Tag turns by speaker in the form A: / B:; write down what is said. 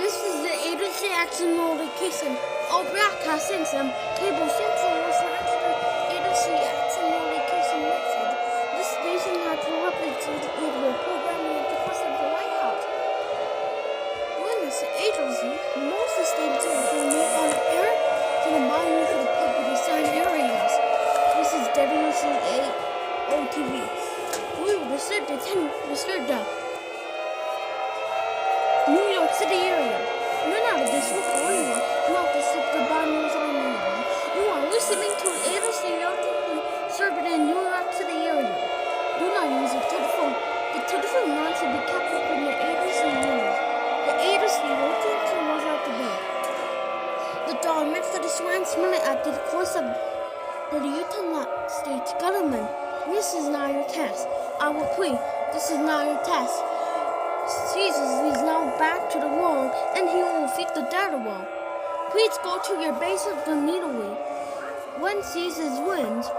A: This is the agency action location. All broadcasting some cable central was not the agency action location method. This station had to replicate either programming because of the layout. When this agency, most of the stations will meet on air to the bottom of the public assigned areas. This is WCA OTV. We will research the New York City area. You're not a district area, not the bottom of area. You are listening to agency served in New York City area. Do not use your telephone. The telephone line should be kept from the agency use. The agency will take was out the door. The dollar method is transmitted at the course of the Utah state government. This is not your task. I will plead. This is not your task. Jesus is now back to the world, and he will feed the data wall. Please go to your base of the needle. When Jesus wins,